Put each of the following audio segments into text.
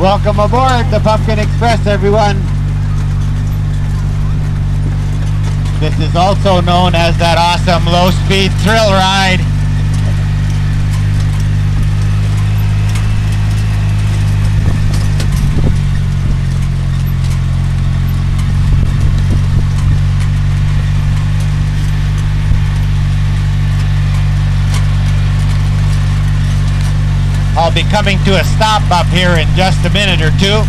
Welcome aboard the Pumpkin Express, everyone. This is also known as that awesome low-speed thrill ride. I'll be coming to a stop up here in just a minute or two,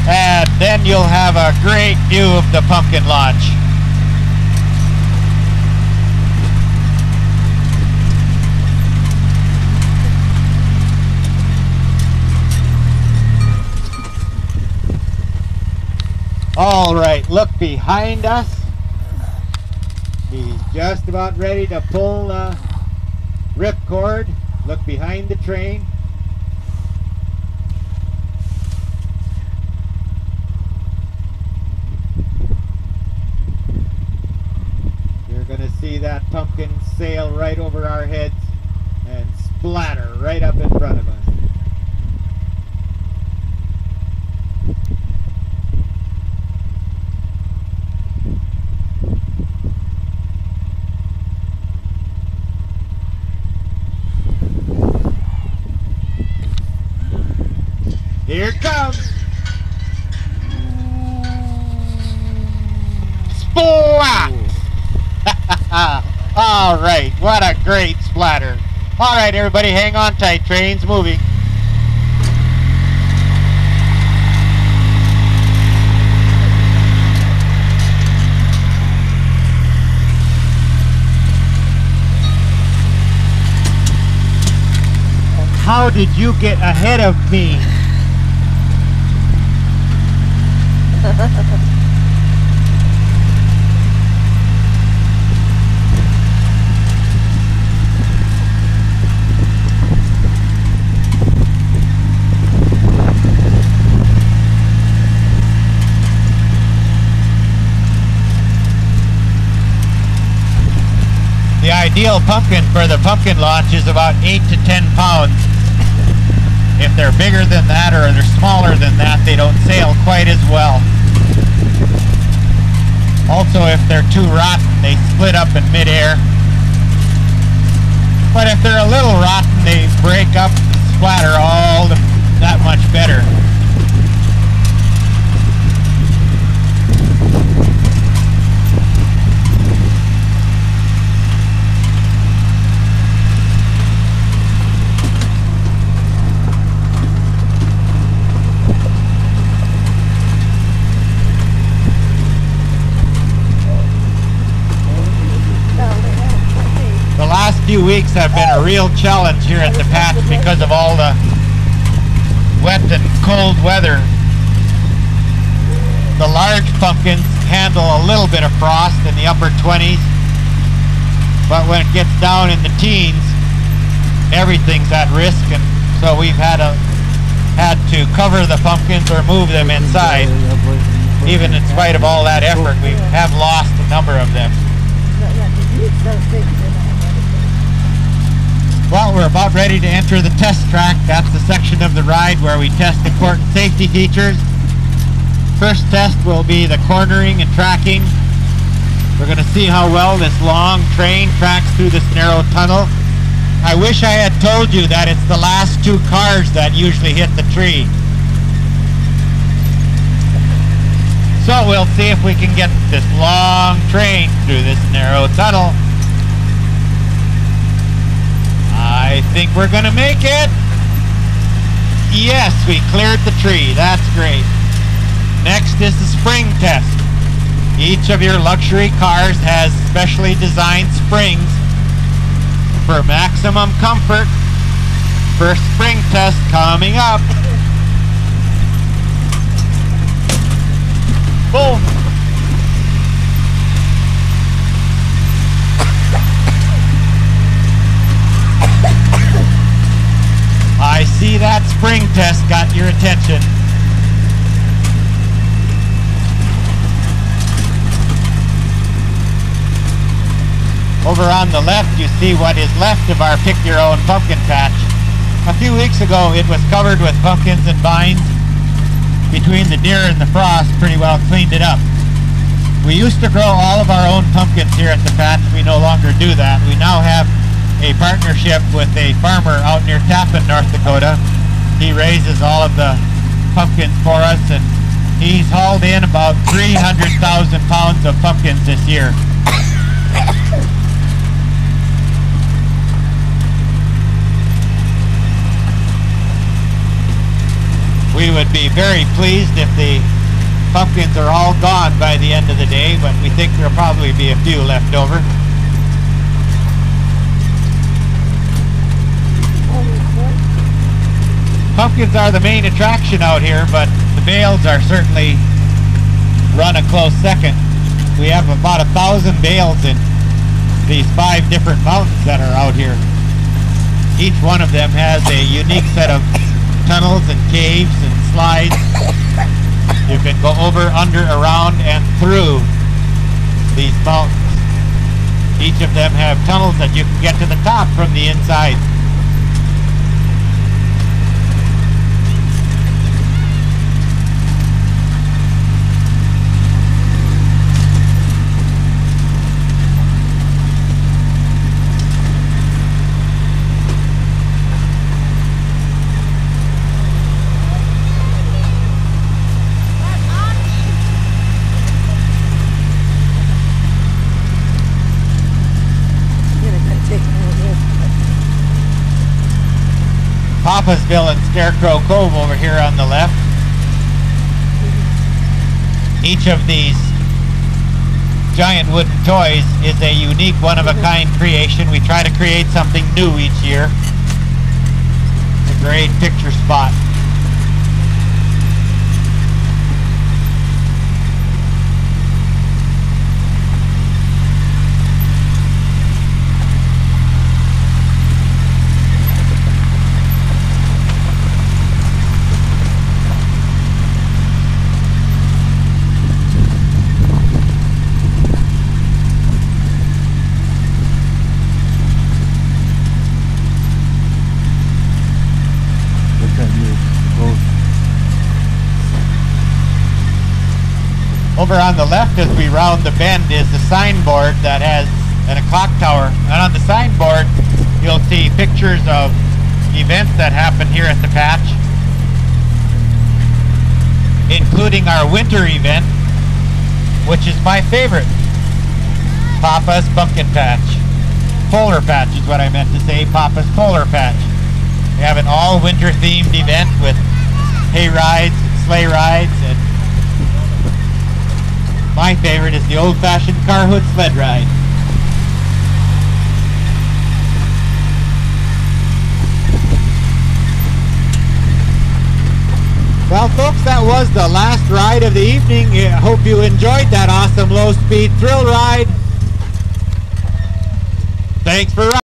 and then you'll have a great view of the pumpkin launch. All right, look behind us. He's just about ready to pull the ripcord. Look behind the train. You're going to see that pumpkin sail right over our heads and splatter right up in front of us. Here it comes! Splat! All right, what a great splatter. All right, everybody, hang on tight. Train's moving. How did you get ahead of me? The ideal pumpkin for the pumpkin launch is about 8 to 10 pounds. If they're bigger than that or they're smaller than that, they don't sail quite as well. Also, if they're too rotten, they split up in midair. But if they're a little rotten, they break up and splatter all that much better. Few weeks have been a real challenge here at the patch because of all the wet and cold weather. The large pumpkins handle a little bit of frost in the upper 20s, but when it gets down in the teens, everything's at risk, and so we've had to cover the pumpkins or move them inside. Even in spite of all that effort, we have lost a number of them. Well, we're about ready to enter the test track. That's the section of the ride where we test important safety features. First test will be the cornering and tracking. We're going to see how well this long train tracks through this narrow tunnel. I wish I had told you that it's the last two cars that usually hit the tree. So we'll see if we can get this long train through this narrow tunnel. I think we're going to make it. Yes, we cleared the tree. That's great. Next is the spring test. Each of your luxury cars has specially designed springs for maximum comfort. First spring test coming up. Boom. I see that spring test got your attention. Over on the left, you see what is left of our pick-your-own pumpkin patch. A few weeks ago it was covered with pumpkins and vines. Between the deer and the frost, pretty well cleaned it up. We used to grow all of our own pumpkins here at the patch. We no longer do that. We now have a partnership with a farmer out near Tappan, North Dakota. He raises all of the pumpkins for us, and he's hauled in about 300,000 pounds of pumpkins this year. We would be very pleased if the pumpkins are all gone by the end of the day, but we think there'll probably be a few left over. Pumpkins are the main attraction out here, but the bales are certainly run a close second. We have about 1,000 bales in these 5 different mountains that are out here. Each one of them has a unique set of tunnels and caves and slides. You can go over, under, around, and through these mountains. Each of them have tunnels that you can get to the top from the inside. Paupasville and Scarecrow Cove over here on the left. Each of these giant wooden toys is a unique, one-of-a-kind creation. We try to create something new each year. It's a great picture spot. Over on the left as we round the bend is the signboard that has a clock tower, and on the signboard you'll see pictures of events that happen here at the patch, including our winter event, which is my favorite, Papa's Pumpkin Patch. Polar Patch is what I meant to say, Papa's Polar Patch. We have an all winter themed event with hay rides and sleigh rides, and my favorite is the old-fashioned car hood sled ride. Well, folks, that was the last ride of the evening. I hope you enjoyed that awesome low-speed thrill ride. Thanks for riding.